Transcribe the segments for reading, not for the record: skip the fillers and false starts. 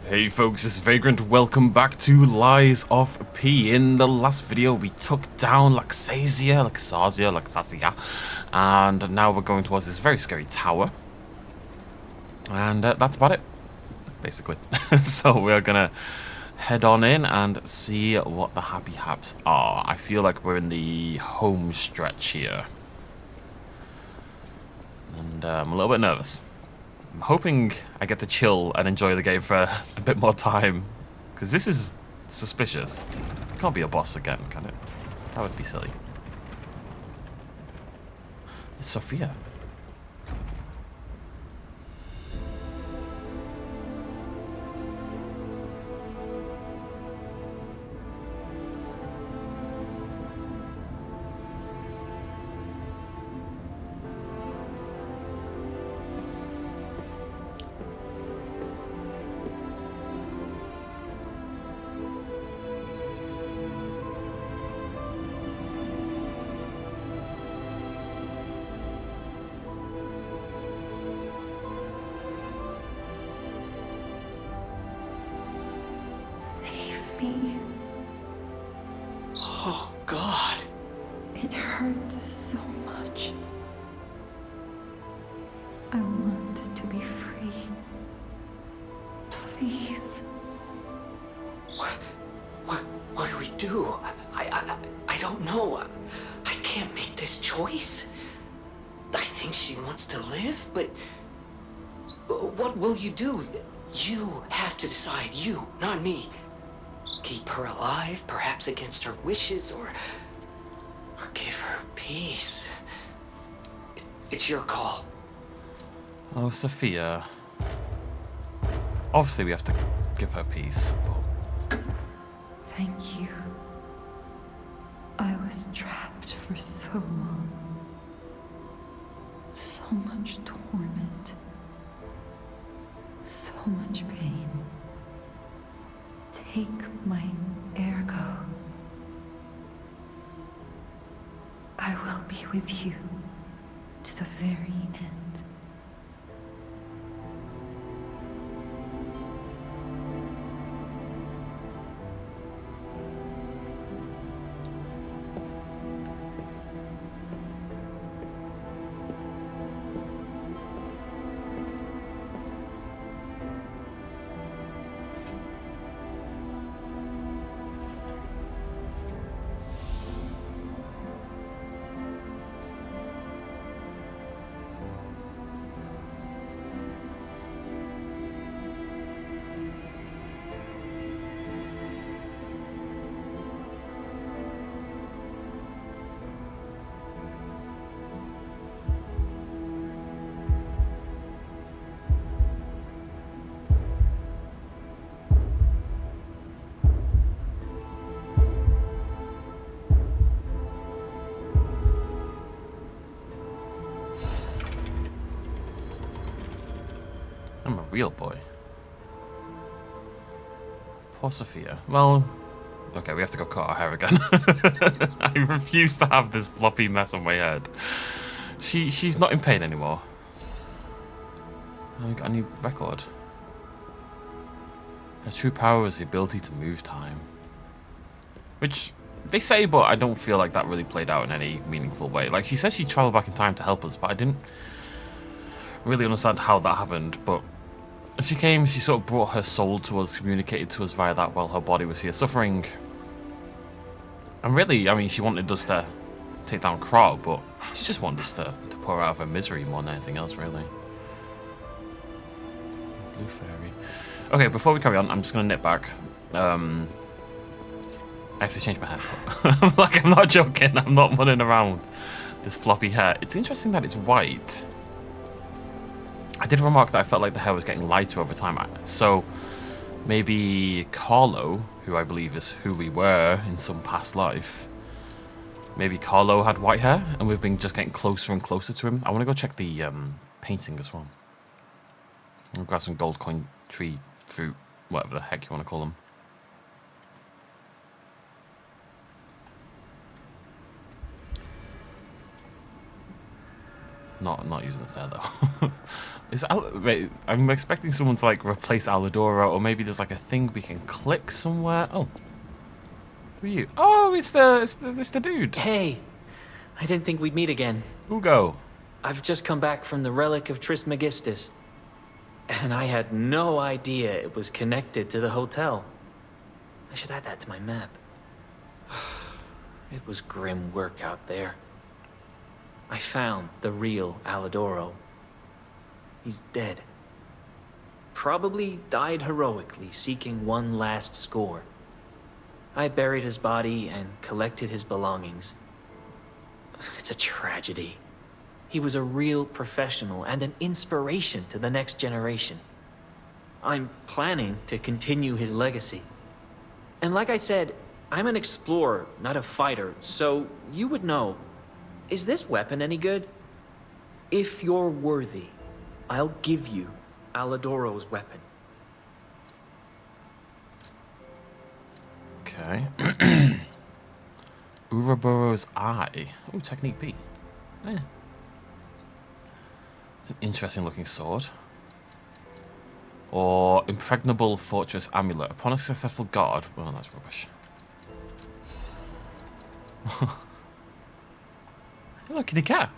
Hey folks, this is Vagrant. Welcome back to Lies of P. In the last video, we took down Laxasia, and now we're going towards this very scary tower. And that's about it, basically. So we're gonna head on in and see what the happy haps are. I feel like we're in the home stretch here. And I'm a little bit nervous. I'm hoping I get to chill and enjoy the game for a bit more time, because this is suspicious. It can't be a boss again, can it? That would be silly. It's Sophia. Me. Oh, God. It hurts so much. I want to be free. Please. What do we do? I don't know. I can't make this choice. I think she wants to live, but what will you do? You have to decide. You, not me. Keep her alive, perhaps against her wishes, or give her peace. It's your call. Oh, Sophia. Obviously, we have to give her peace. Thank you. I was trapped for so long. So much torment. So much pain. Take my ergo. I will be with you to the very end. I'm a real boy. Poor Sophia. Well, okay, we have to go cut our hair again. I refuse to have this floppy mess on my head. She's not in pain anymore. I got a new record. Her true power is the ability to move time. Which they say, but I don't feel like that really played out in any meaningful way. Like, she says she traveled back in time to help us, but I didn't really understand how that happened. But as she came, she sort of brought her soul to us, communicated to us via that while her body was here suffering. And really, I mean, she wanted us to take down Krat, but she just wanted us to pour her out of her misery more than anything else, really. Blue fairy. Okay, before we carry on, I'm just going to nip back. I have to change my haircut. Like, I'm not joking. I'm not running around this floppy hair. It's interesting that it's white. I did remark that I felt like the hair was getting lighter over time. So maybe Carlo, who I believe is who we were in some past life, maybe Carlo had white hair and we've been just getting closer and closer to him. I want to go check the painting as well. I'll grab some gold coin, tree, fruit, whatever the heck you want to call them. Not using this there though. Wait, I'm expecting someone to like replace Alidora, or maybe there's like a thing we can click somewhere. Oh, who are you? Oh, it's the dude. Hey, I didn't think we'd meet again. Ugo. I've just come back from the relic of Trismegistus, and I had no idea it was connected to the hotel. I should add that to my map. It was grim work out there. I found the real Alidoro. He's dead. Probably died heroically, seeking one last score. I buried his body and collected his belongings. It's a tragedy. He was a real professional and an inspiration to the next generation. I'm planning to continue his legacy. And like I said, I'm an explorer, not a fighter, so you would know. Is this weapon any good? If you're worthy, I'll give you Alidoro's weapon. Okay. Ouroboros Eye. Oh, Technique B. Yeah. It's an interesting looking sword. Or Impregnable Fortress Amulet. Upon a successful guard. Well, that's rubbish. Look, the cat.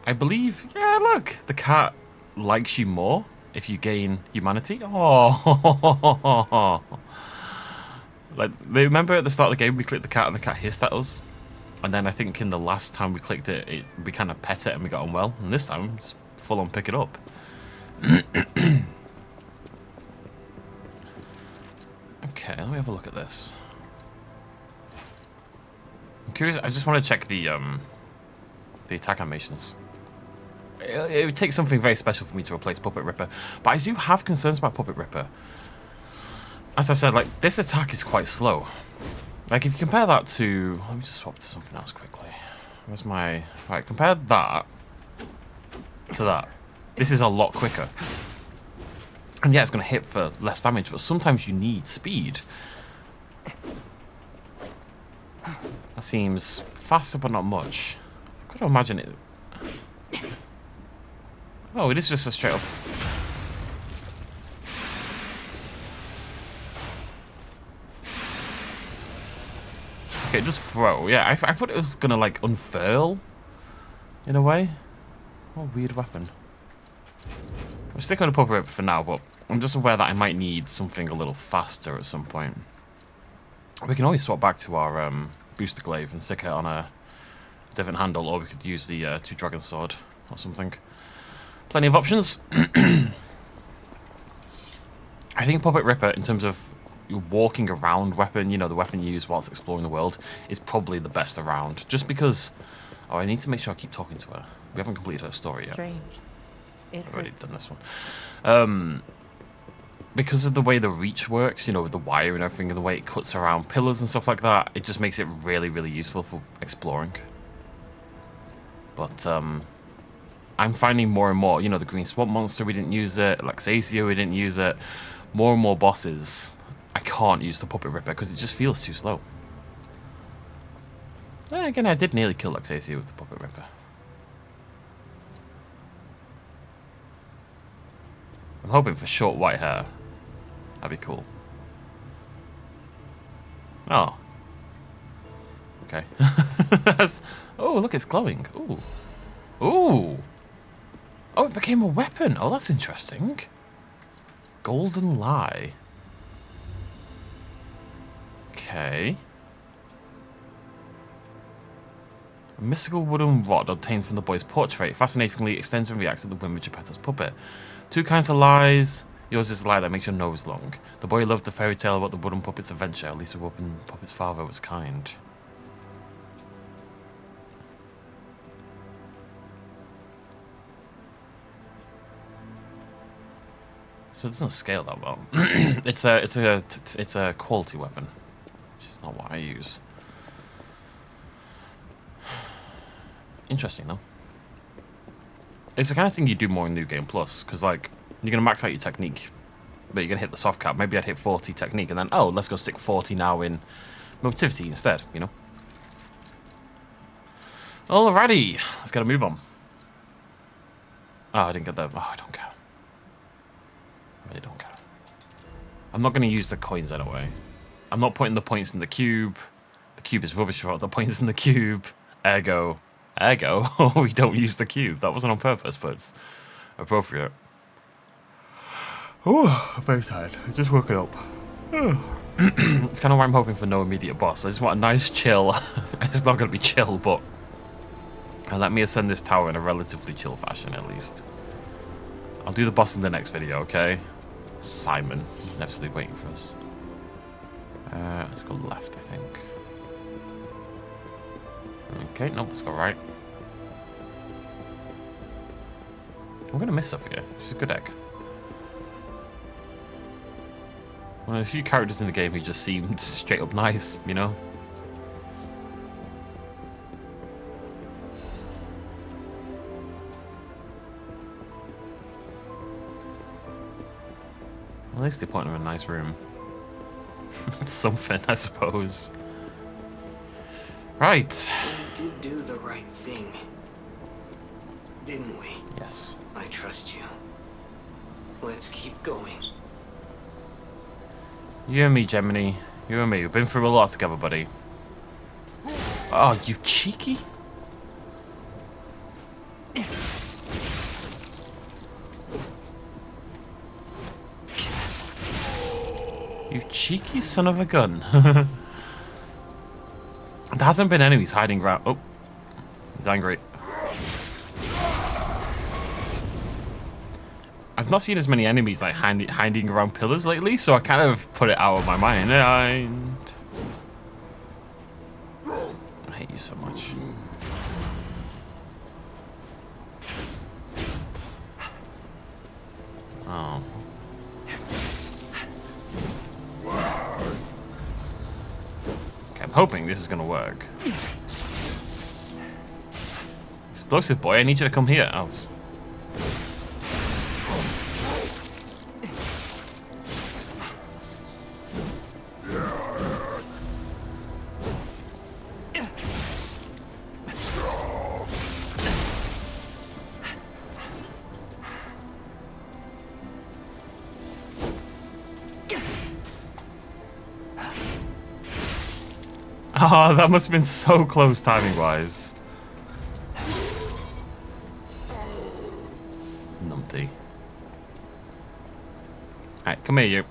I believe. Yeah, look. The cat likes you more if you gain humanity. Oh. Like, remember at the start of the game we clicked the cat and the cat hissed at us? And then I think in the last time we clicked it, we kind of pet it and we got on well. And this time, it's full on pick it up. Okay, let me have a look at this. I'm curious, I just want to check the attack animations. It would take something very special for me to replace Puppet Ripper. But I do have concerns about Puppet Ripper. As I've said, like, this attack is quite slow. Like, if you compare that to... Let me just swap to something else quickly. Where's my... Right, compare that to that. This is a lot quicker. And yeah, it's going to hit for less damage, but sometimes you need speed. That seems faster, but not much. I've got to imagine it... Oh, it is just a straight up... Okay, just throw. Yeah, I thought it was gonna like unfurl in a way. What a weird weapon. We'll stick on a Puppet Ripper for now, but I'm just aware that I might need something a little faster at some point. We can always swap back to our booster glaive and stick it on a different handle, or we could use the two dragon sword or something. Plenty of options. I think Puppet Ripper, in terms of your walking around weapon, you know, the weapon you use whilst exploring the world, is probably the best around. Just because... Oh, I need to make sure I keep talking to her. We haven't completed her story yet. Strange. It I've already hurts. done this one. Because of the way the reach works, you know, with the wire and everything, and the way it cuts around pillars and stuff like that, it just makes it really, really useful for exploring. But, I'm finding more and more, you know, the Green Swamp Monster, we didn't use it, Laxasia, we didn't use it. More and more bosses, I can't use the Puppet Ripper because it just feels too slow. Well, again, I did nearly kill Laxasia with the Puppet Ripper. I'm hoping for short white hair. That'd be cool. Oh. Okay. Oh, look, it's glowing. Ooh. Ooh. Oh, it became a weapon. Oh, that's interesting. Golden Lie. Okay. A mystical wooden rod obtained from the boy's portrait fascinatingly extends and reacts to the whim of Geppetto's puppet. Two kinds of lies. Yours is the lie that makes your nose long. The boy loved the fairy tale about the wooden puppet's adventure. At least the wooden puppet's father was kind. So it doesn't scale that well. It's a quality weapon, which is not what I use. Interesting though. It's the kind of thing you do more in New Game Plus, because like you're gonna max out your technique, but you're gonna hit the soft cap. Maybe I'd hit 40 technique, and then oh, let's go stick 40 now in motivity instead. You know. Alrighty, let's get a move on. Oh, I didn't get that. Oh, I don't care. I really don't care. I'm not going to use the coins anyway. I'm not putting the points in the cube. The cube is rubbish without the points in the cube. Ergo, we don't use the cube. That wasn't on purpose, but it's appropriate. Oh, I'm very tired. I just woke it up. It's kind of why I'm hoping for no immediate boss. I just want a nice chill. It's not going to be chill, but let me ascend this tower in a relatively chill fashion, at least. I'll do the boss in the next video, okay? Simon, inevitably waiting for us. Let's go left, I think. Okay, nope, let's go right. We're going to miss Sophia. She's a good egg. One of the few characters in the game who just seemed straight up nice, you know? Well, at least they put her in a nice room. It's something, I suppose. Right. We did do the right thing, didn't we? Yes. I trust you. Let's keep going. You and me, Gemini. You and me. We've been through a lot together, buddy. Oh, you cheeky. You cheeky son of a gun. There hasn't been enemies hiding around. Oh, he's angry. I've not seen as many enemies like hiding around pillars lately, so I kind of put it out of my mind. I hate you so much. Oh. Okay, I'm hoping this is gonna work. Explosive boy, I need you to come here. Oh. Oh, that must have been so close timing-wise. Numpty. Alright, come here, you.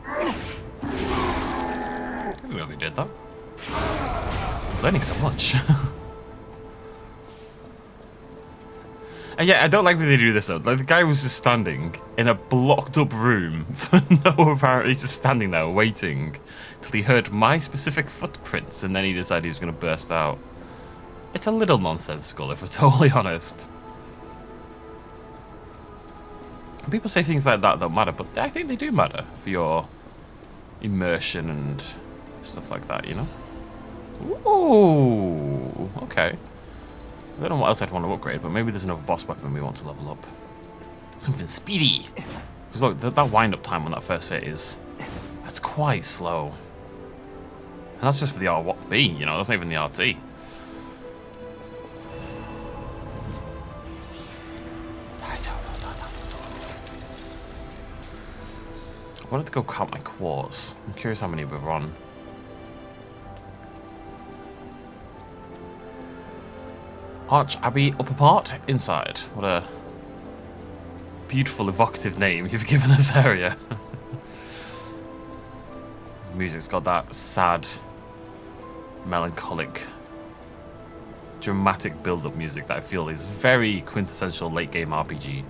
I didn't know they did that. Learning so much. And yeah, I don't like when they do this though. Like, the guy was just standing in a blocked up room for no apparent reason, just standing there waiting till he heard my specific footprints and then he decided he was going to burst out. It's a little nonsensical if we're totally honest. People say things like that don't matter, but I think they do matter for your immersion and stuff like that, you know? Ooh, okay. I don't know what else I'd want to upgrade, but maybe there's another boss weapon we want to level up. Something speedy! Because look, that wind-up time on that first hit that's quite slow. And that's just for the RB, you know, that's not even the RT. I wanted to go count my quartz. I'm curious how many we're on. Arch Abbey upper part, inside. What a beautiful, evocative name you've given this area. The music's got that sad, melancholic, dramatic build-up music that I feel is very quintessential late-game RPG.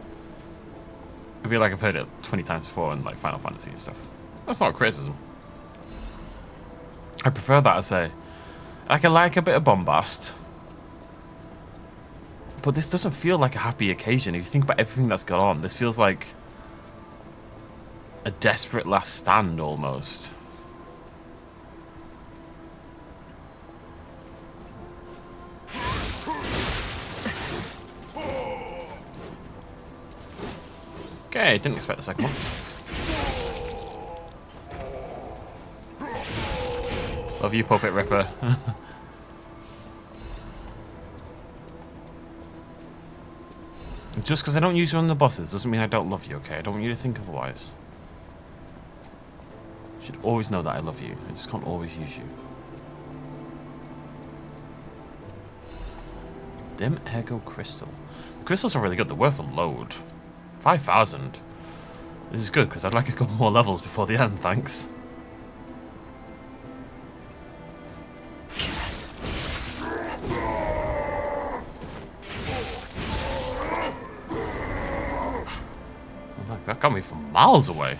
I feel like I've heard it 20 times before in like Final Fantasy and stuff. That's not a criticism. I prefer that, I say. I like a bit of bombast. But this doesn't feel like a happy occasion. If you think about everything that's gone on, this feels like a desperate last stand, almost. Okay, didn't expect the second one. Love you, Puppet Ripper. Just because I don't use you on the bosses doesn't mean I don't love you, okay? I don't want you to think otherwise. You should always know that I love you. I just can't always use you. Dim Ego Crystal. The crystals are really good. They're worth a load. 5,000. This is good because I'd like a couple more levels before the end, thanks. Oh, that got me from miles away.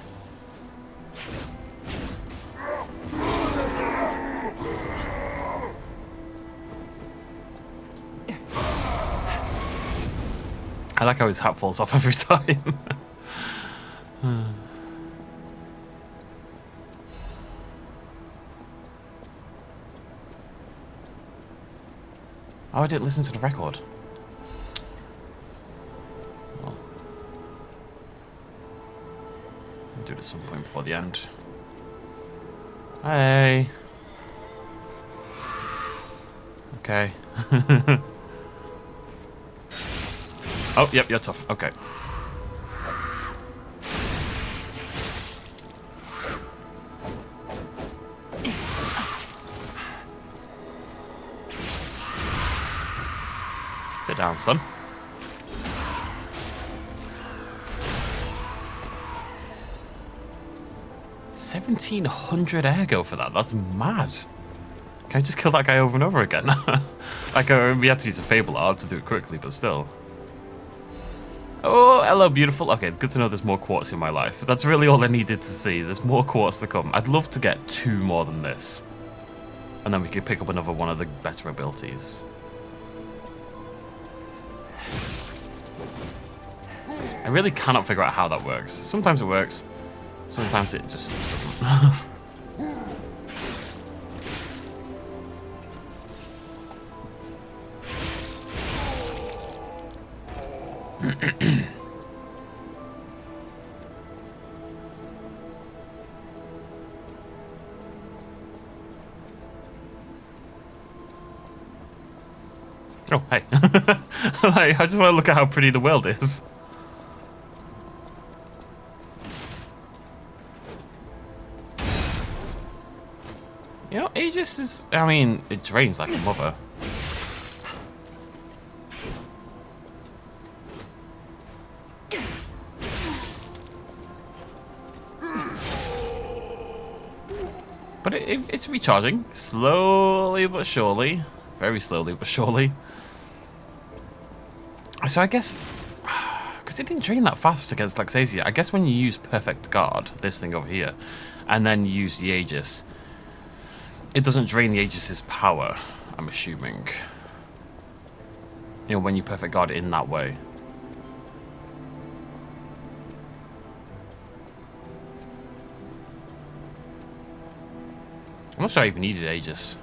I like how his hat falls off every time. Oh, I didn't listen to the record. Well, I'll do it at some point before the end. Hey. Okay. Oh, yep, you're tough. Okay. Sit down, son. 1,700 ergo for that. That's mad. Can I just kill that guy over and over again? Like, we had to use a Fable art to do it quickly, but still. Oh, hello, beautiful. Okay, good to know there's more quartz in my life. That's really all I needed to see. There's more quartz to come. I'd love to get 2 more than this. And then we could pick up another one of the better abilities. I really cannot figure out how that works. Sometimes it works. Sometimes it just doesn't. Oh, hey. Like, I just want to look at how pretty the world is. You know, Aegis is... I mean, it drains like a mother. But it's recharging. Slowly but surely. Very slowly but surely. So I guess... Because it didn't drain that fast against Laxasia. I guess when you use Perfect Guard, this thing over here, and then you use the Aegis, it doesn't drain the Aegis's power, I'm assuming. You know, when you Perfect Guard it in that way. I'm not sure I even needed Aegis,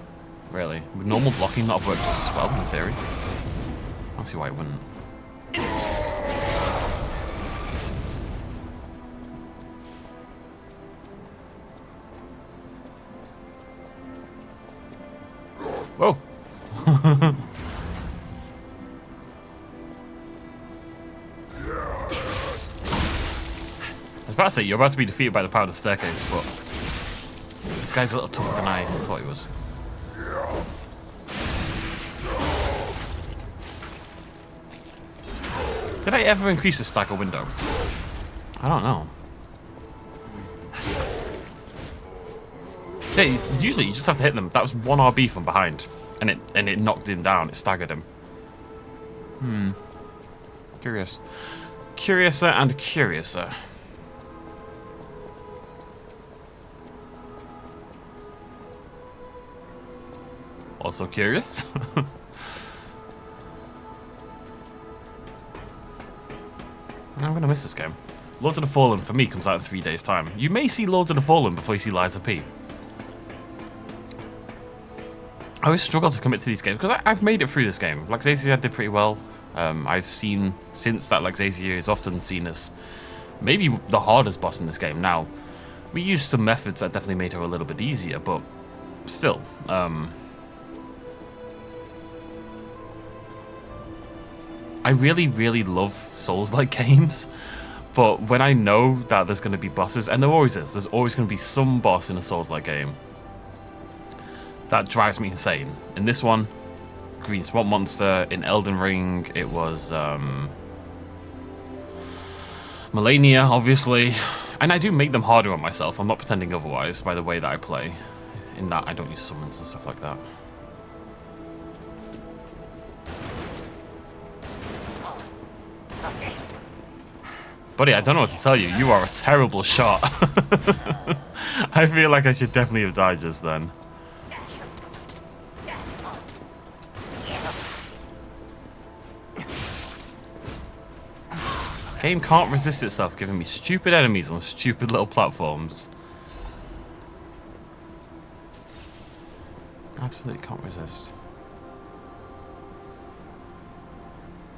really. With normal blocking not have worked just as well, in theory. I don't see why it wouldn't. Whoa! I was about to say, you're about to be defeated by the power of the staircase, but this guy's a little tougher than I thought he was. Did I ever increase the stagger window? I don't know. Yeah, usually you just have to hit them. That was 1 RB from behind, and it knocked him down. It staggered him. Curious. Curiouser and curiouser. Also curious. I'm gonna miss this game. Lords of the Fallen for me comes out in 3 days' time. You may see Lords of the Fallen before you see Liza P. I always struggle to commit to these games because I've made it through this game. Laxasia did pretty well. I've seen since that Laxasia is often seen as maybe the hardest boss in this game. Now, we used some methods that definitely made her a little bit easier, but still. I really, really love Souls-like games, but when I know that there's going to be bosses, and there always is, there's always going to be some boss in a Souls-like game that drives me insane. In this one, Green Swamp Monster. In Elden Ring, it was Melania, obviously. And I do make them harder on myself. I'm not pretending otherwise by the way that I play. In that, I don't use summons and stuff like that. Buddy, I don't know what to tell you. You are a terrible shot. I feel like I should definitely have died just then. Game can't resist itself giving me stupid enemies on stupid little platforms. Absolutely can't resist.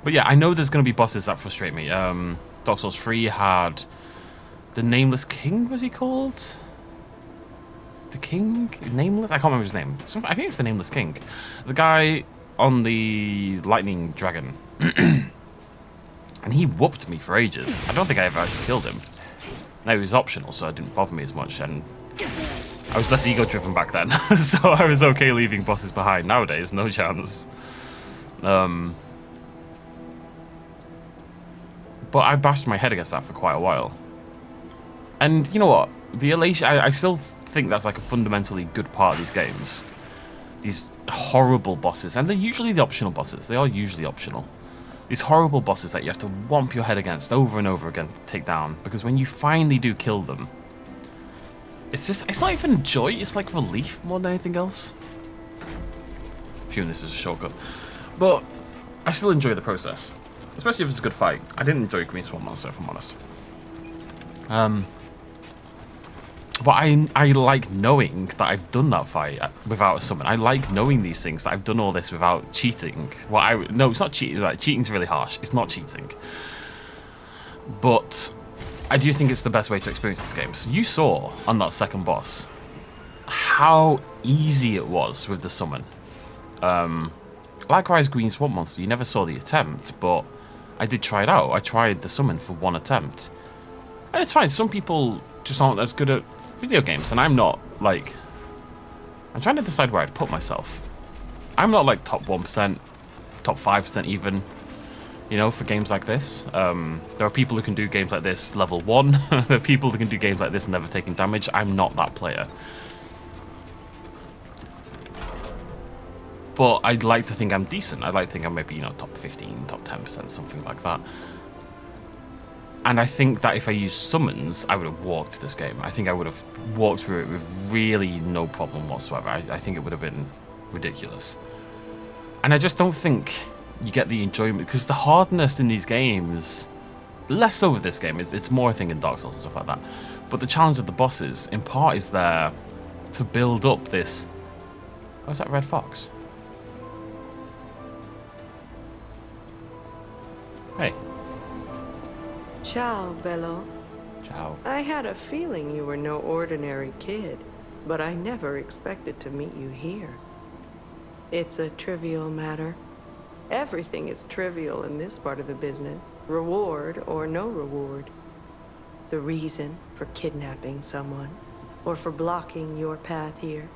But yeah, I know there's going to be bosses that frustrate me. Dark Souls 3 had the Nameless King, was he called? The King? Nameless? I can't remember his name. I think it was the Nameless King. The guy on the Lightning Dragon. And he whooped me for ages. I don't think I ever actually killed him. No, he was optional, so it didn't bother me as much. And I was less ego-driven back then. So I was okay leaving bosses behind. Nowadays, no chance. But I bashed my head against that for quite a while. And you know what? The elation, I still think that's like a fundamentally good part of these games. These horrible bosses. And they're usually the optional bosses. They are usually optional. These horrible bosses that you have to whomp your head against over and over again to take down. Because when you finally do kill them, it's not even joy, it's like relief more than anything else. Assuming this is a shortcut. But I still enjoy the process. Especially if it's a good fight. I didn't enjoy Green Swamp Monster, if I'm honest. But I like knowing that I've done that fight without a summon. I like knowing these things, that I've done all this without cheating. Well, no, it's not cheating. Like, cheating's really harsh. It's not cheating. But I do think it's the best way to experience this game. So you saw on that second boss how easy it was with the summon. Likewise, Green Swamp Monster, you never saw the attempt, but I did try it out. I tried the summon for one attempt. And it's fine. Some people just aren't as good at video games, and I'm not, like... I'm trying to decide where I'd put myself. I'm not, like, top 1%, top 5% even, you know, for games like this. There are people who can do games like this level 1. There are people who can do games like this never taking damage. I'm not that player. But I'd like to think I'm decent. I'd like to think I'm maybe, you know, top 15, top 10%, something like that. And I think that if I used summons, I would have walked this game. I think I would have walked through it with really no problem whatsoever. I think it would have been ridiculous. And I just don't think you get the enjoyment, because the hardness in these games, less so with this game, it's more a thing in Dark Souls and stuff like that. But the challenge of the bosses, in part, is there to build up this... Oh, is that Red Fox? Hey. Ciao, Bello. Ciao. I had a feeling you were no ordinary kid, but I never expected to meet you here. It's a trivial matter. Everything is trivial in this part of the business, reward or no reward. The reason for kidnapping someone, or for blocking your path here.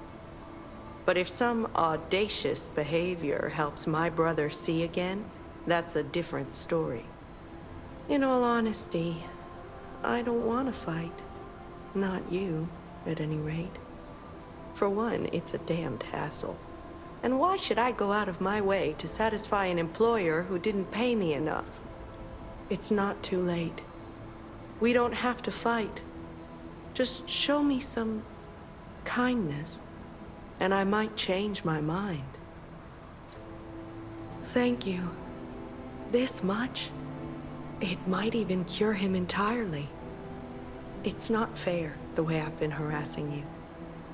But if some audacious behavior helps my brother see again, that's a different story. In all honesty, I don't want to fight. Not you, at any rate. For one, it's a damned hassle. And why should I go out of my way to satisfy an employer who didn't pay me enough? It's not too late. We don't have to fight. Just show me some kindness, and I might change my mind. Thank you. This much? It might even cure him entirely. It's not fair, the way I've been harassing you.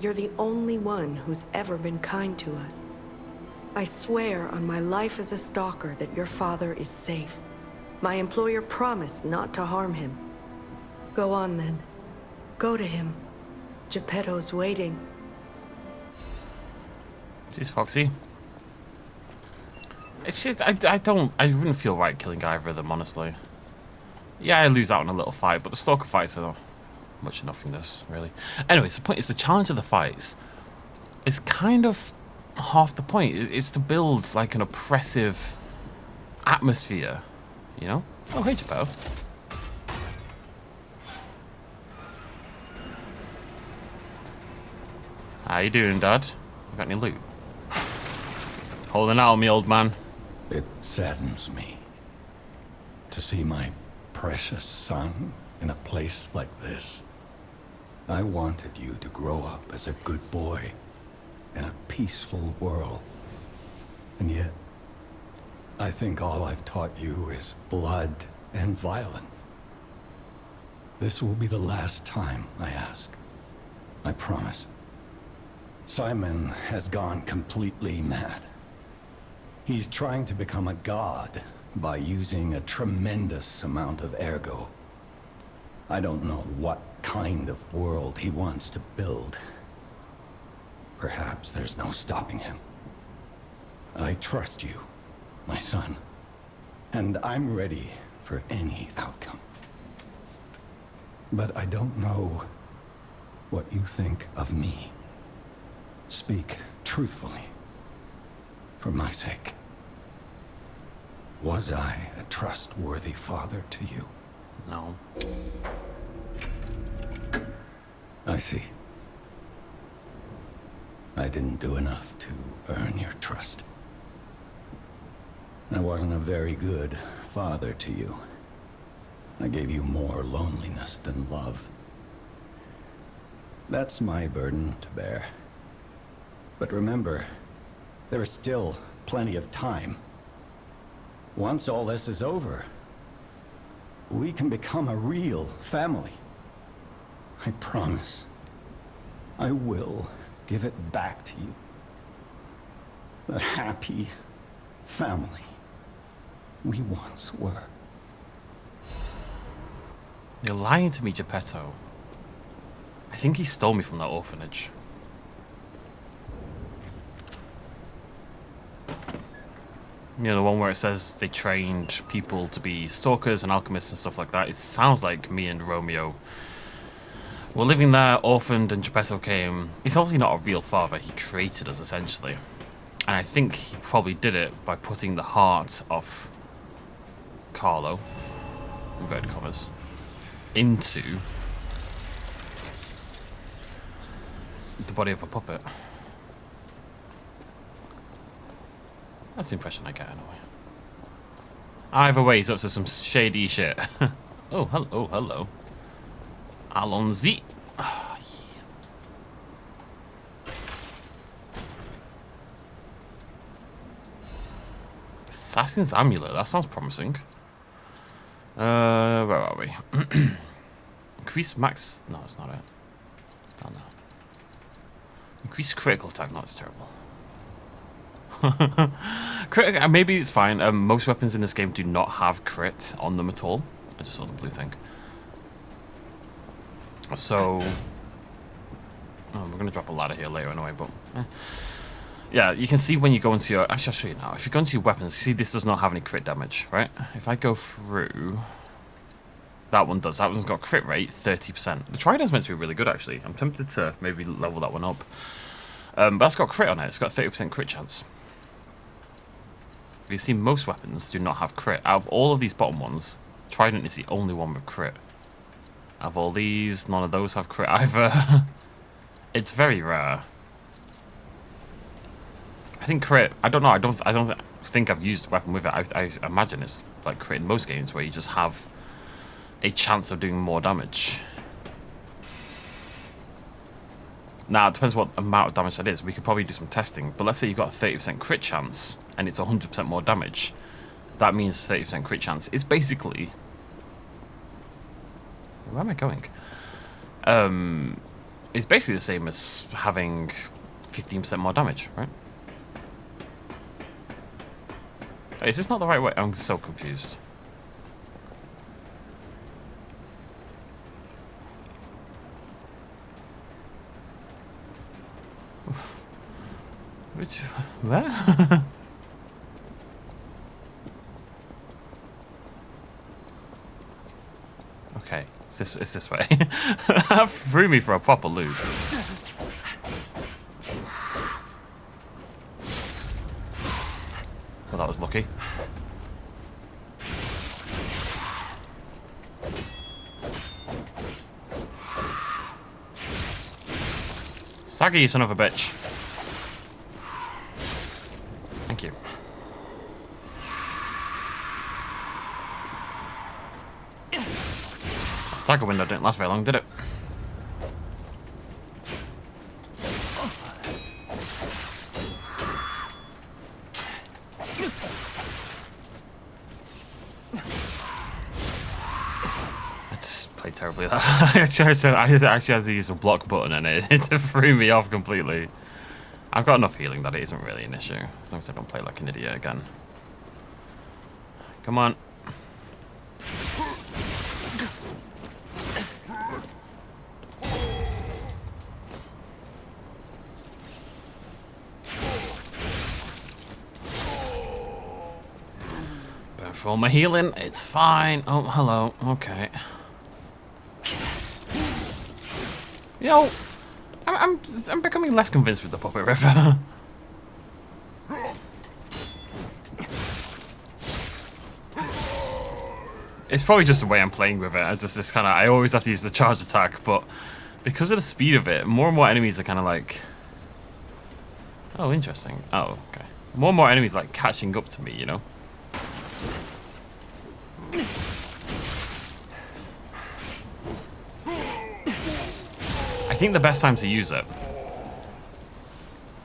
You're the only one who's ever been kind to us. I swear on my life as a stalker that your father is safe. My employer promised not to harm him. Go on then. Go to him. Geppetto's waiting. Jeez, Foxy. It's just, I wouldn't feel right killing either of them, honestly. Yeah, I lose out on a little fight, but the stalker fights are much nothingness, really. Anyways, the point is the challenge of the fights is kind of half the point. It's to build like an oppressive atmosphere, you know? Oh, hey, Geppetto. How you doing, Dad? You got any loot? Holding out on me, old man. It saddens me to see my precious son in a place like this. I wanted you to grow up as a good boy in a peaceful world. And yet, I think all I've taught you is blood and violence. This will be the last time I ask. I promise. Simon has gone completely mad. He's trying to become a god by using a tremendous amount of ergo. I don't know what kind of world he wants to build. Perhaps there's no stopping him. I trust you, my son, and I'm ready for any outcome. But I don't know what you think of me. Speak truthfully, for my sake. Was I a trustworthy father to you? No. I see. I didn't do enough to earn your trust. I wasn't a very good father to you. I gave you more loneliness than love. That's my burden to bear. But remember, there is still plenty of time. Once all this is over, we can become a real family. I promise. I will give it back to you. The happy family we once were. You're lying to me, Geppetto. I think he stole me from that orphanage. You know, the one where it says they trained people to be stalkers and alchemists and stuff like that. It sounds like me and Romeo were living there, orphaned, and Geppetto came. He's obviously not a real father. He created us, essentially. And I think he probably did it by putting the heart of Carlo, inverted commas, into the body of a puppet. That's the impression I get, anyway. Either way, he's up to some shady shit. Oh, hello. Oh, hello. Allons-y. Oh, yeah. Assassin's Amulet. That sounds promising. Where are we? Increase max... No, that's not it. Oh, no. Increase critical attack. No, it's terrible. Crit, maybe it's fine. Most weapons in this game do not have crit on them at all. I just saw the blue thing. So... Oh, we're going to drop a ladder here later anyway, but... Yeah, you can see when you go into your... Actually, I'll show you now. If you go into your weapons, you see this does not have any crit damage, right? If I go through... That one does. That one's got crit rate, 30%. The trident's meant to be really good, actually. I'm tempted to maybe level that one up. But that's got crit on it. It's got 30% crit chance. You see, most weapons do not have crit. Out of all of these bottom ones, Trident is the only one with crit. Out of all these, none of those have crit either. It's very rare. I think crit. I don't know. I don't think I've used a weapon with it. I imagine it's like crit in most games where you just have a chance of doing more damage. Now, it depends what amount of damage that is. We could probably do some testing. But let's say you've got a 30% crit chance and it's 100% more damage. That means 30% crit chance is basically... Where am I going? It's basically the same as having 15% more damage, right? Is this not the right way? I'm so confused. Which... Where? Okay, it's this way. That threw me for a proper loop. Well, that was lucky. Saggy, you son of a bitch. Thank you. The stagger window didn't last very long, did it? Played terribly that. I actually had to use a block button and it threw me off completely. I've got enough healing that it isn't really an issue, as long as I don't play like an idiot again. Come on. Burn for all my healing, it's fine. Oh, hello, okay. You know, I'm becoming less convinced with the puppet ripper. It's probably just the way I'm playing with it. I always have to use the charge attack, but because of the speed of it, more and more enemies are kind of like, oh, interesting. Oh, okay. More and more enemies like catching up to me, you know. I think the best time to use it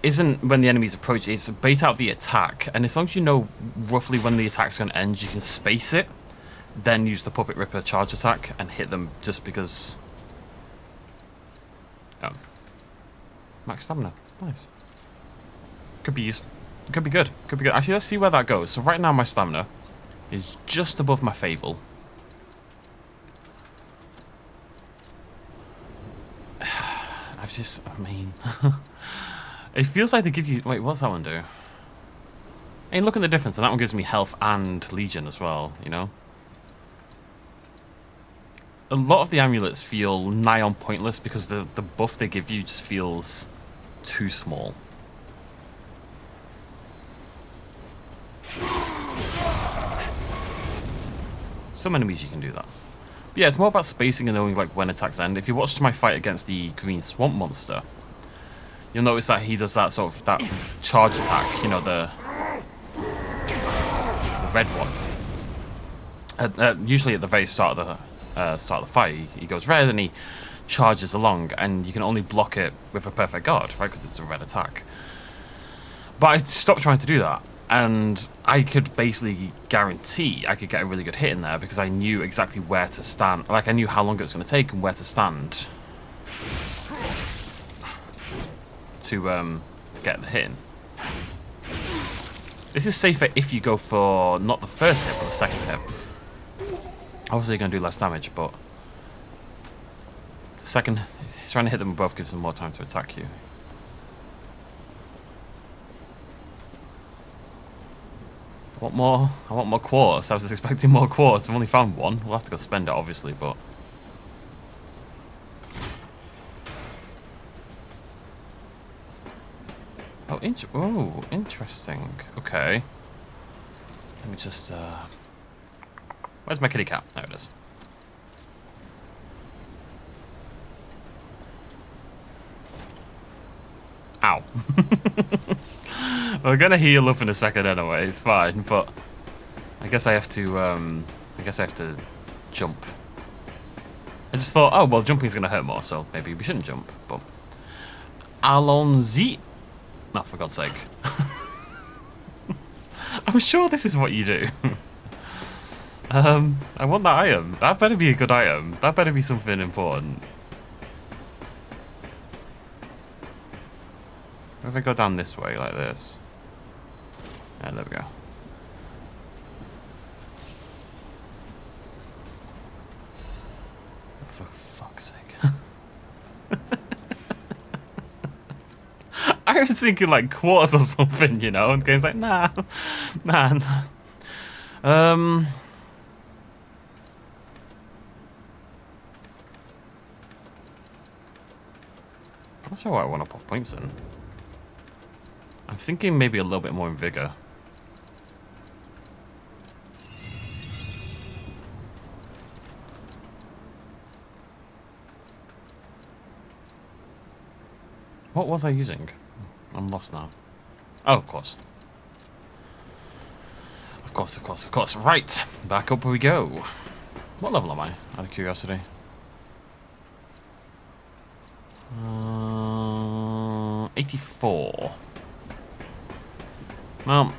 isn't when the enemies approach, it's bait out the attack, and as long as you know roughly when the attack's going to end, you can space it, then use the Puppet Ripper charge attack and hit them just because... Oh. Max stamina. Nice. Could be useful. Could be good. Could be good. Actually, let's see where that goes. So right now my stamina is just above my Fable. It feels like they give you... Wait, what's that one do? Hey, look at the difference. And that one gives me health and Legion as well, you know? A lot of the amulets feel nigh on pointless because the buff they give you just feels too small. Some enemies you can do that. But yeah, it's more about spacing and knowing like when attacks end. If you watched my fight against the green swamp monster, you'll notice that he does that sort of that charge attack, you know, the red one. Usually at the very start of the fight, he goes red and he charges along, and you can only block it with a perfect guard, right? Because it's a red attack. But I stopped trying to do that, and I could basically guarantee I could get a really good hit in there because I knew exactly where to stand. Like I knew how long it was going to take and where to stand to get the hit in. This is safer if you go for not the first hit but the second hit. Obviously you're going to do less damage, but the second, trying to hit them both gives them more time to attack you. I want more quartz. I was expecting more quartz. I've only found one. We'll have to go spend it, obviously, but... Oh, interesting. Okay. Let me just, Where's my kitty cat? There it is. Ow. We're gonna heal up in a second anyway, it's fine, but I guess I have to jump. I just thought, oh well, jumping's gonna hurt more, so maybe we shouldn't jump, but allons-y. No, for God's sake. I'm sure this is what you do. I want that item. That better be a good item. That better be something important. What if I go down this way, like this? Yeah, there we go. For fuck's sake. I was thinking like quartz or something, you know, and the game's like, nah. I'm not sure what I want to put points in. I'm thinking maybe a little bit more in vigor. What was I using? I'm lost now. Oh, of course. Of course, of course, of course. Right, back up we go. What level am I, out of curiosity? 84. Well,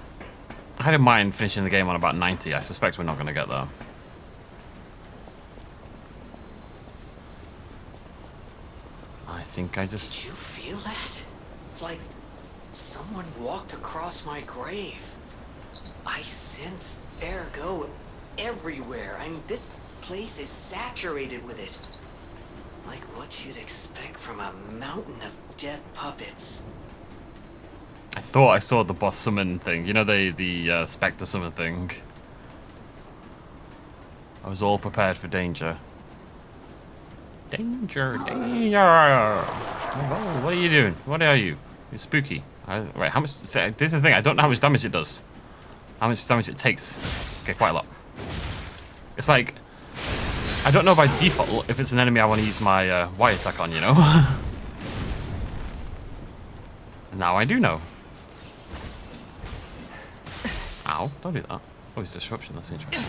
I had in mind finishing the game on about 90. I suspect we're not going to get there. I think I just... Did you feel that? It's like someone walked across my grave. I sense ergo everywhere. I mean, this place is saturated with it. Like what you'd expect from a mountain of dead puppets. I thought I saw the boss summon thing. You know, the spectre summon thing. I was all prepared for danger. Danger, danger! Oh, what are you doing? What are you? You're spooky. Right, how much... This is the thing, I don't know how much damage it does. How much damage it takes. Okay, quite a lot. It's like... I don't know by default if it's an enemy I want to use my Y attack on, you know? Now I do know. Ow, don't do that. Oh, it's disruption, that's interesting.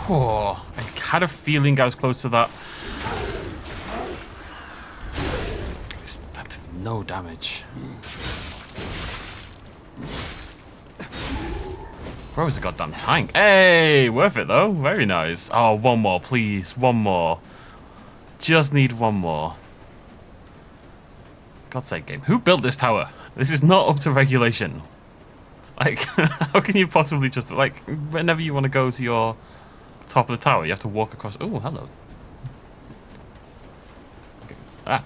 Oh, I had a feeling I was close to that. That did no damage. Bro is a goddamn tank. Hey, worth it though. Very nice. Oh, one more, please. One more. Just need one more. God's sake, game. Who built this tower? This is not up to regulation. Like, how can you possibly just, like, whenever you want to go to your top of the tower, you have to walk across. Oh, hello. Okay. Ah.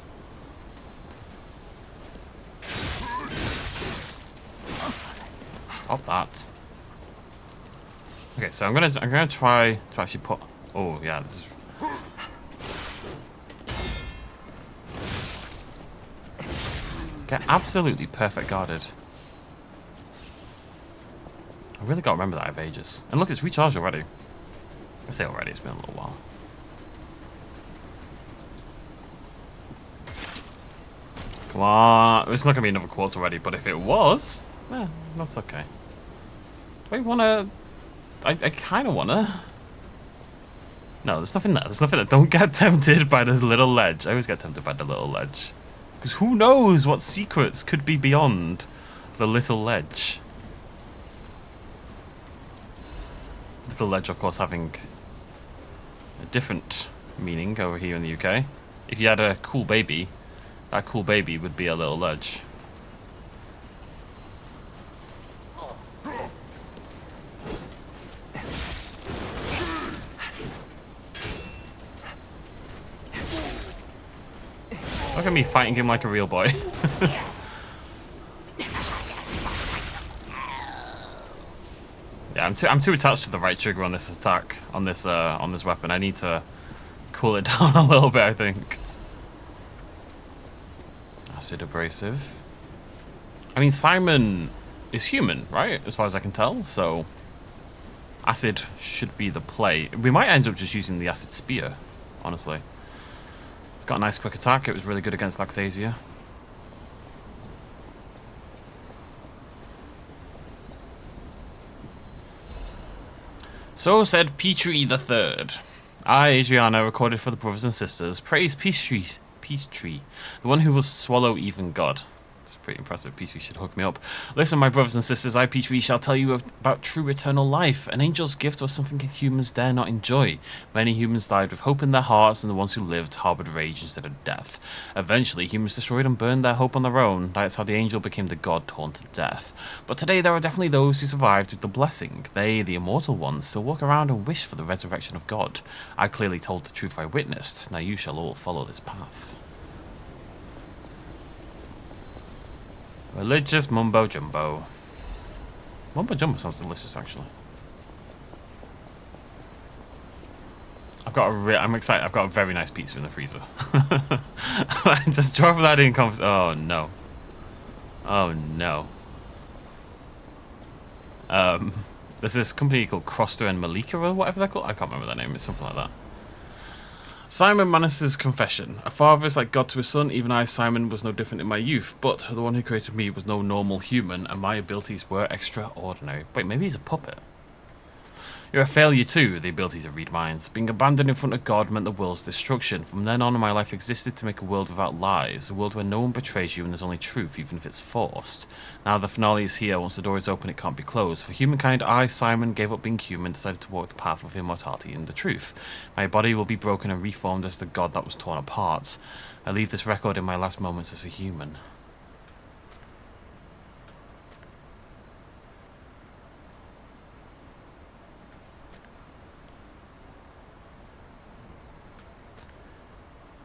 Stop that. Okay, so I'm gonna try to actually put. Oh yeah, this is. Get absolutely perfect guarded. I really got to remember that I have ages. And look, it's recharged already. I say already, it's been a little while. Come on. It's not going to be another quarter already, but if it was, that's okay. Do I want to... I kind of want to... No, there's nothing there. There's nothing there. Don't get tempted by the little ledge. I always get tempted by the little ledge. Because who knows what secrets could be beyond the little ledge. Little ledge, of course, having a different meaning over here in the UK. If you had a cool baby, that cool baby would be a little ledge. Look at me fighting him like a real boy. Yeah, I'm too attached to the right trigger on this attack, on this weapon. I need to cool it down a little bit, I think. Acid abrasive. I mean, Simon is human, right? As far as I can tell, so acid should be the play. We might end up just using the acid spear, honestly. It's got a nice quick attack. It was really good against Laxasia. So said Petrie the Third. I, Adriana, recorded for the brothers and sisters. Praise Petrie, the one who will swallow even God. It's pretty impressive. Petrie should hook me up. Listen, my brothers and sisters, I, Petrie, shall tell you about true eternal life. An angel's gift was something humans dare not enjoy. Many humans died with hope in their hearts, and the ones who lived harbored rage instead of death. Eventually, humans destroyed and burned their hope on their own. That's how the angel became the god torn to death. But today, there are definitely those who survived with the blessing. They, the immortal ones, still walk around and wish for the resurrection of God. I clearly told the truth I witnessed. Now you shall all follow this path. Religious mumbo jumbo. Mumbo jumbo sounds delicious, actually. I'm excited. I've got a very nice pizza in the freezer. Just drop that in. Oh no. Oh no. There's this company called Croster and Malika or whatever they're called. I can't remember their name. It's something like that. Simon Manus's confession. A father is like God to his son. Even I, Simon, was no different in my youth. But the one who created me was no normal human, and my abilities were extraordinary. Wait, maybe he's a puppet. You're a failure too, the ability to read minds. Being abandoned in front of God meant the world's destruction. From then on, my life existed to make a world without lies. A world where no one betrays you and there's only truth, even if it's forced. Now the finale is here. Once the door is open, it can't be closed. For humankind, I, Simon, gave up being human, decided to walk the path of immortality and the truth. My body will be broken and reformed as the God that was torn apart. I leave this record in my last moments as a human.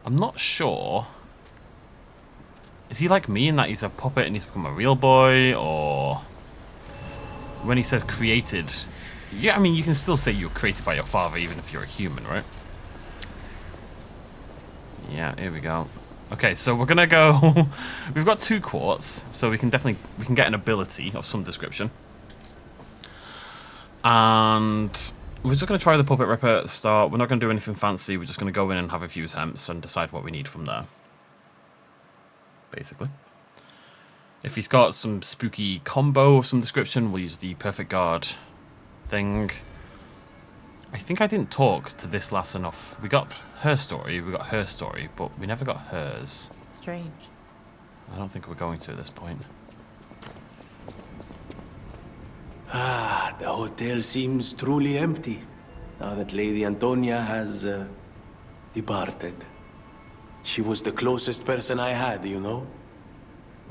I'm not sure. Is he like me in that he's a puppet and he's become a real boy, or when he says created? Yeah, I mean, you can still say you're created by your father even if you're a human, right? Yeah, here we go. Okay, so we're gonna go. We've got 2 quartz, so we can get an ability of some description, and we're just going to try the puppet ripper at the start. We're not going to do anything fancy. We're just going to go in and have a few attempts and decide what we need from there. Basically. If he's got some spooky combo of some description, we'll use the perfect guard thing. I think I didn't talk to this lass enough. We got her story, but we never got hers. Strange. I don't think we're going to at this point. Ah, the hotel seems truly empty, now that Lady Antonia has, departed. She was the closest person I had, you know?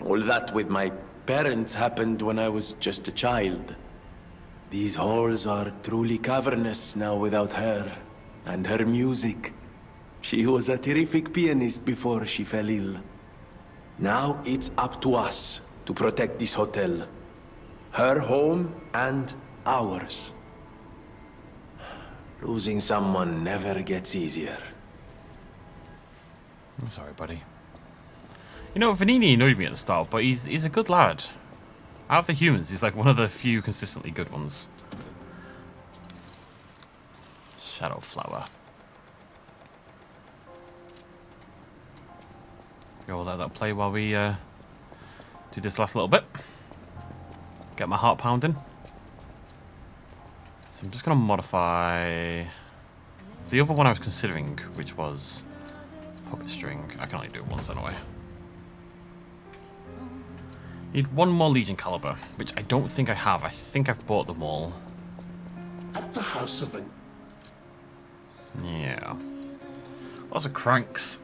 All that with my parents happened when I was just a child. These halls are truly cavernous now without her, and her music. She was a terrific pianist before she fell ill. Now it's up to us to protect this hotel. Her home and ours. Losing someone never gets easier. I'm sorry, buddy. You know, Vanini annoyed me at the start, but he's a good lad. Out of the humans, he's like one of the few consistently good ones. Shadow flower. Go let that play while we do this last little bit. Get my heart pounding. So I'm just going to modify the other one I was considering, which was puppet string. I can only do it once anyway. Need 1 more Legion caliber, which I don't think I have. I think I've bought them all. At the house of an... Yeah. Lots of cranks.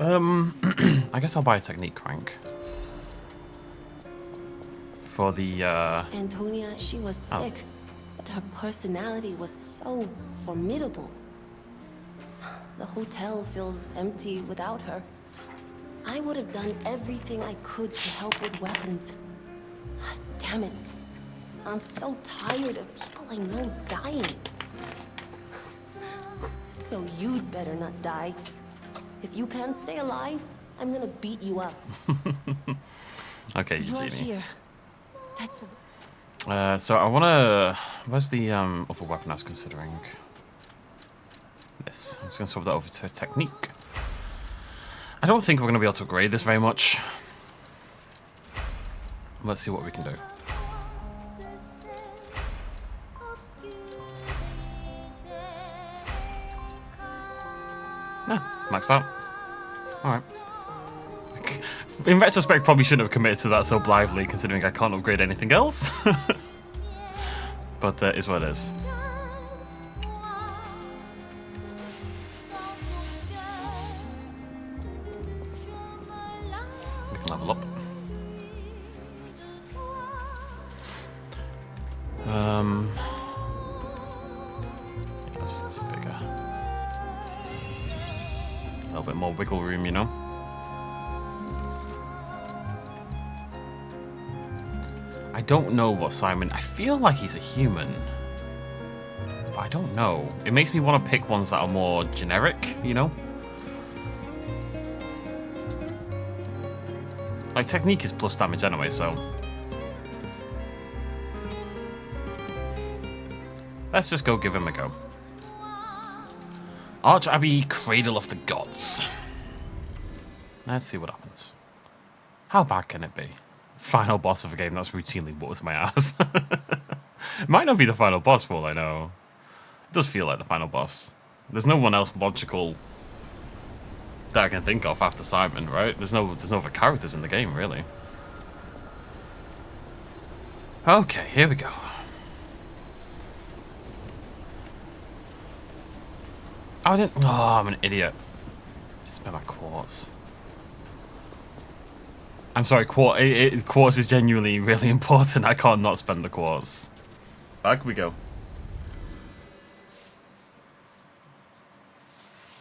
I guess I'll buy a technique crank. For the, Antonia, she was sick, but her personality was so formidable. The hotel feels empty without her. I would have done everything I could to help with weapons. Damn it. I'm so tired of people I know dying. So you'd better not die. If you can't stay alive, I'm gonna beat you up. Okay, You're Eugenie. here. That's So I wanna... Where's the other weapon I was considering? This. I'm just gonna swap that over to technique. I don't think we're gonna be able to upgrade this very much. Let's see what we can do. Yeah, maxed out. Alright. In retrospect, probably shouldn't have committed to that so blithely, considering I can't upgrade anything else. But it's what it is. We can level up. This is bigger. A little bit more wiggle room, you know. don't know what Simon... I feel like he's a human. But I don't know. It makes me want to pick ones that are more generic, you know? Like, technique is plus damage anyway, so... let's just go give him a go. Archabbey, Cradle of the Gods. Let's see what happens. How bad can it be? Final boss of a game that's routinely whooped my ass. It might not be the final boss for all I know. It does feel like the final boss. There's no one else logical that I can think of after Simon, right? There's no other characters in the game, really. Okay, here we go. I didn't... oh, I'm an idiot. I spent my quartz. I'm sorry, quartz is genuinely really important. I can't not spend the quartz. Back we go.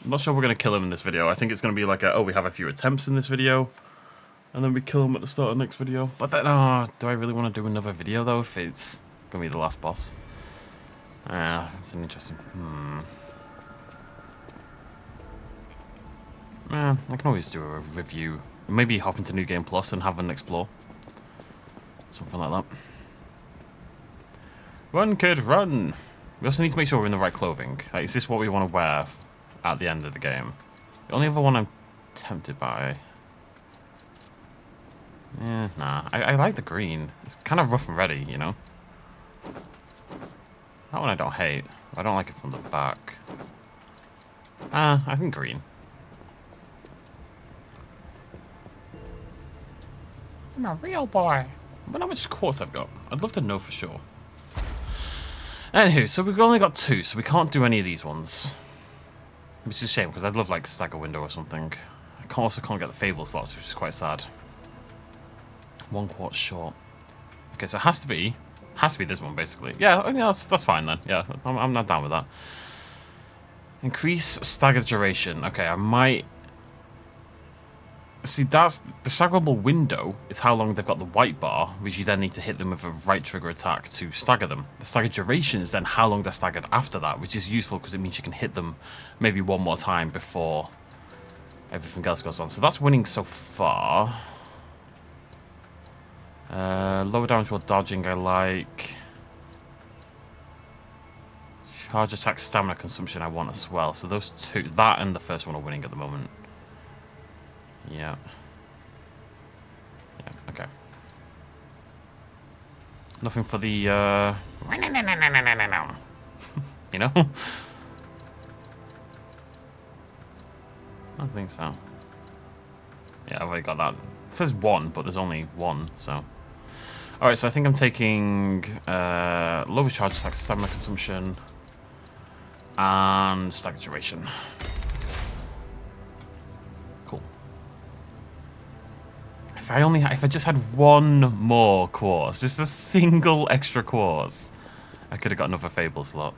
I'm not sure we're going to kill him in this video. I think it's going to be like a, oh, we have a few attempts in this video. And then we kill him at the start of the next video. But then, do I really want to do another video, though, if it's going to be the last boss? It's an interesting... I can always do a review. Maybe hop into New Game Plus and have an explore. Something like that. Run, kid, run! We also need to make sure we're in the right clothing. Like, is this what we want to wear at the end of the game? The only other one I'm tempted by... nah. I like the green. It's kind of rough and ready, you know? That one I don't hate. I don't like it from the back. I think green. I'm a real boy. I wonder how much quartz I've got. I'd love to know for sure. Anywho, so we've only got 2, so we can't do any of these ones. Which is a shame, because I'd love, like, Stagger Window or something. I also can't get the Fable slots, which is quite sad. 1 quartz short. Okay, so it has to be this one, basically. Yeah, that's fine then. Yeah, I'm not down with that. Increase stagger duration. Okay, I might... see, that's the staggerable window is how long they've got the white bar, which you then need to hit them with a right trigger attack to stagger them. The stagger duration is then how long they're staggered after that, which is useful because it means you can hit them maybe one more time before everything else goes on. So that's winning so far. Lower damage while dodging I like. Charge attack stamina consumption I want as well. So those 2, that and the first one are winning at the moment. Yeah. Yeah, okay. Nothing for the, you know? I don't think so. Yeah, I've already got that. It says 1, but there's only 1, so... alright, so I think I'm taking lower charge attack, stamina consumption, and stagger duration. Cool. If I just had 1 more quartz, just a single extra quartz, I could have got another Fable slot.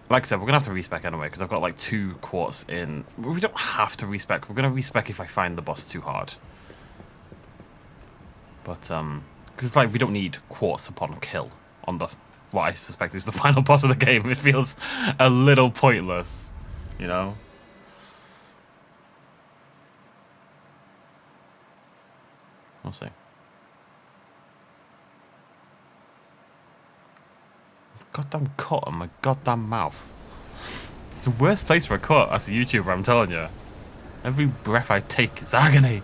Like I said, we're going to have to respec anyway, because I've got like 2 quartz in. We don't have to respec. We're going to respec if I find the boss too hard. But, because like we don't need quartz upon kill on the, what I suspect is the final boss of the game. It feels a little pointless, you know? We'll see. Goddamn cut on my goddamn mouth. It's the worst place for a cut as a YouTuber, I'm telling you. Every breath I take is agony.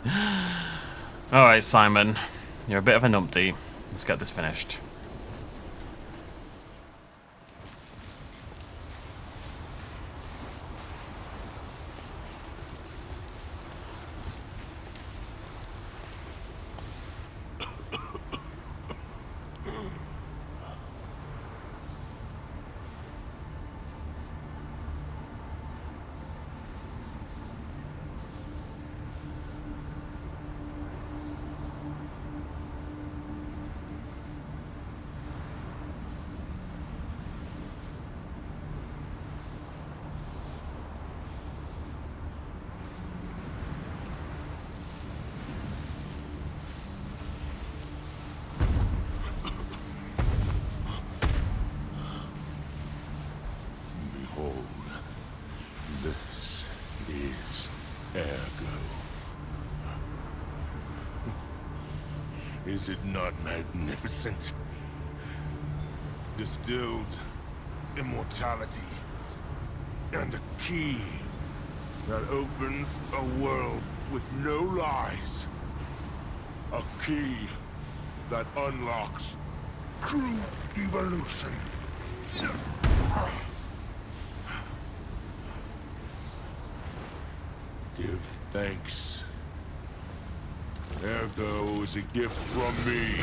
Alright, Simon. You're a bit of a numpty. Let's get this finished. Is it not magnificent? Distilled immortality and a key that opens a world with no lies. A key that unlocks true evolution. Give thanks. Ergo is a gift from me,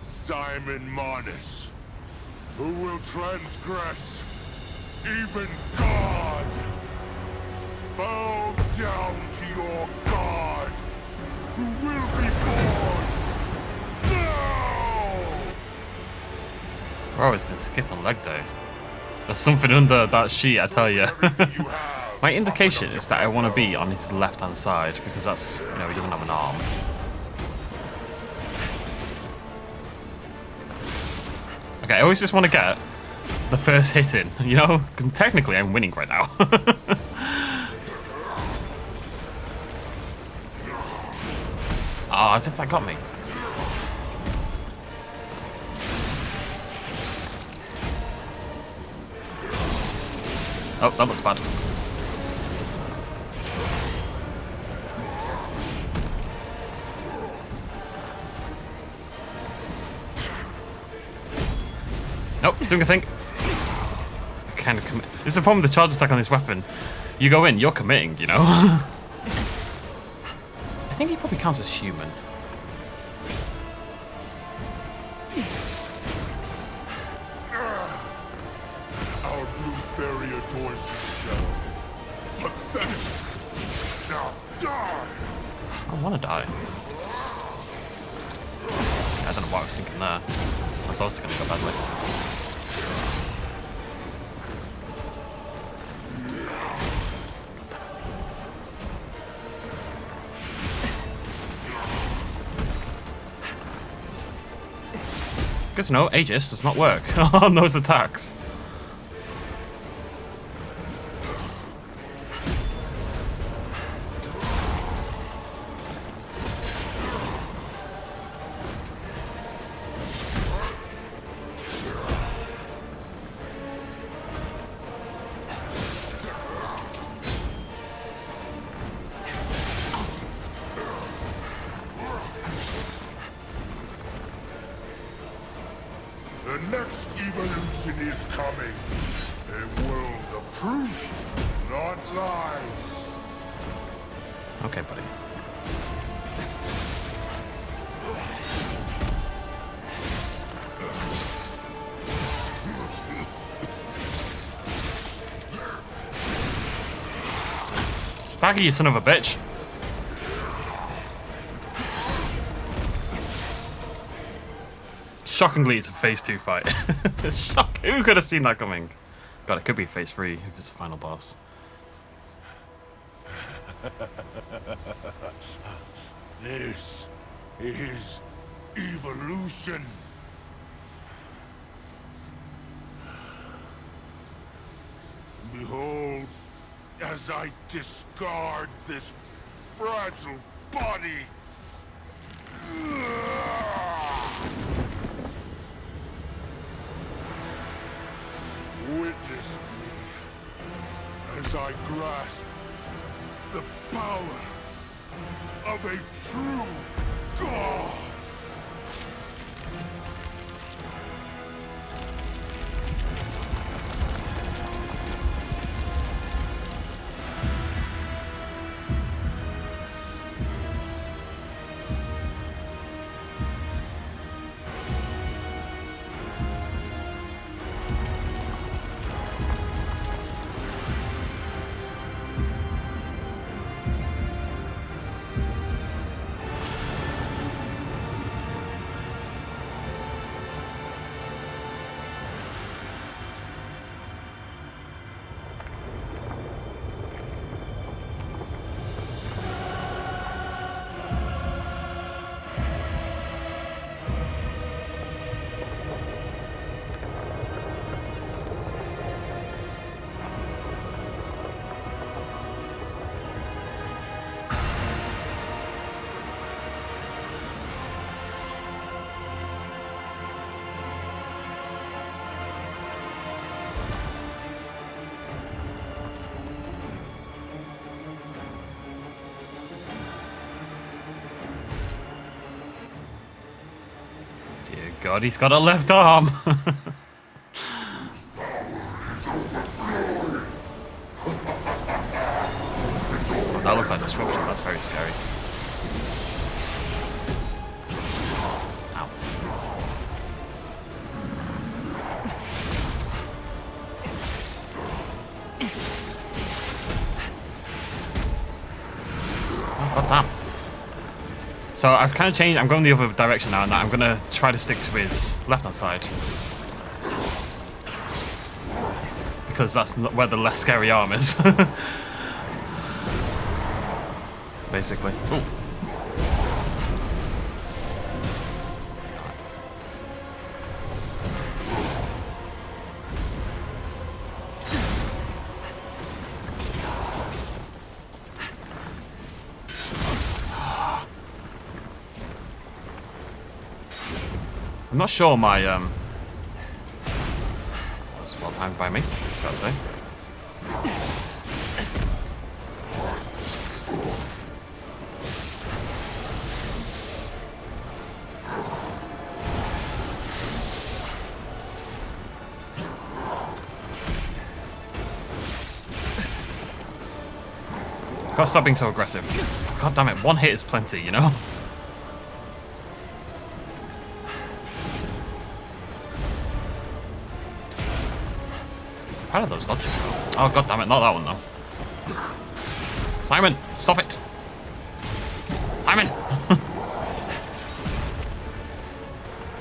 Simon Manus, who will transgress even God. Bow down to your God, who will be born now! Bro, it's been skipping leg day. There's something under that sheet, I tell you. My indication is that I want to be on his left-hand side because that's, you know, he doesn't have an arm. Okay, I always just want to get the first hit in, you know? Because technically I'm winning right now. Ah, as if that got me. Oh, that looks bad. Nope, he's doing a thing. Kind of commit. This is the problem with the charge attack on this weapon. You go in, you're committing, you know? I think he probably counts as human. Our blue fairy adores you, Shadow. Pathetic! Now die! I want to die. I don't know what I was thinking there. I was also going to go badly. Good to know, Aegis does not work on those attacks. The next evolution is coming. A world of truth, not lies. Okay, buddy. Stagger, you son of a bitch. Shockingly, it's a phase 2 fight. Shock. Who could have seen that coming? God, it could be phase 3 if it's the final boss. This is evolution. Behold, as I discard this fragile body. Witness me as I grasp the power of a true God. God, he's got a left arm. That looks like disruption. That's very scary. Ow. Oh, God damn. So I've kind of changed. I'm going the other direction now, and I'm going to try to stick to his left-hand side. Because that's where the less scary arm is. Basically. Ooh. I'm not sure my that's well timed by me, just gotta say. Gotta stop being so aggressive. God damn it, one hit is plenty, you know? How did those dodges go? Oh, god damn it, not that one though. Simon, stop it! Simon!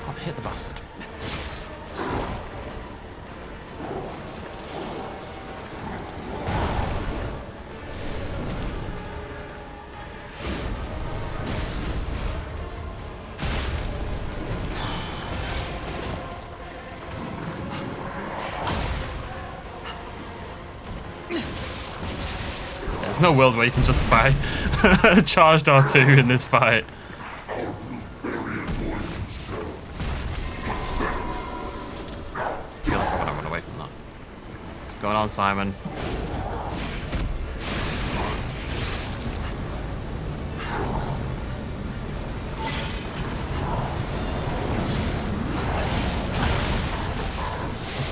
Can't hit the bastard. There's no world where you can justify charged R2 in this fight. I feel like I want to run away from that. What's going on, Simon?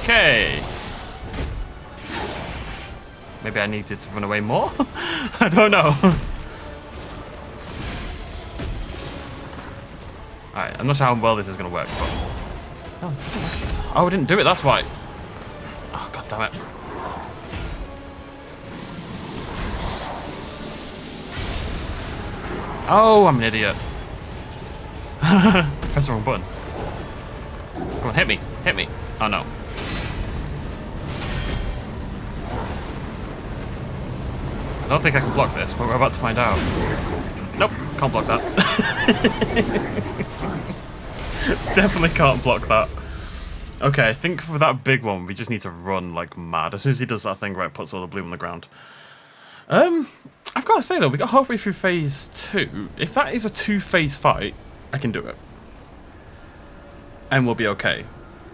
Okay. Maybe I needed to run away more? I don't know. Alright, I'm not sure how well this is going to work, but... Oh, it doesn't work. Oh, I didn't do it, that's why. Oh, god damn it. Oh, I'm an idiot. Press the wrong button. Come on, hit me. Hit me. Oh, no. I don't think I can block this, but we're about to find out. Nope, can't block that. Definitely can't block that. Okay, I think for that big one, we just need to run like mad. As soon as he does that thing where it puts all the blue on the ground. I've got to say though, we got halfway through phase 2. If that is a 2-phase fight, I can do it. And we'll be okay.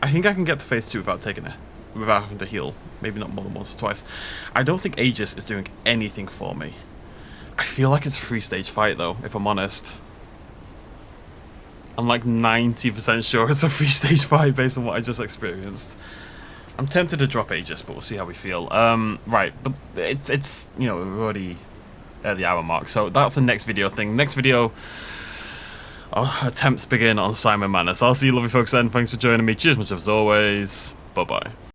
I think I can get to phase 2 without taking it. Without having to heal. Maybe not more than once or twice. I don't think Aegis is doing anything for me. I feel like it's a 3-stage fight though, if I'm honest. I'm like 90% sure it's a 3-stage fight based on what I just experienced. I'm tempted to drop Aegis, but we'll see how we feel. Right, but it's you know, we're already at the hour mark, so that's the next video thing. Next video, attempts begin on Simon Manus. I'll see you lovely folks then. Thanks for joining me. Cheers much as always. Bye-bye.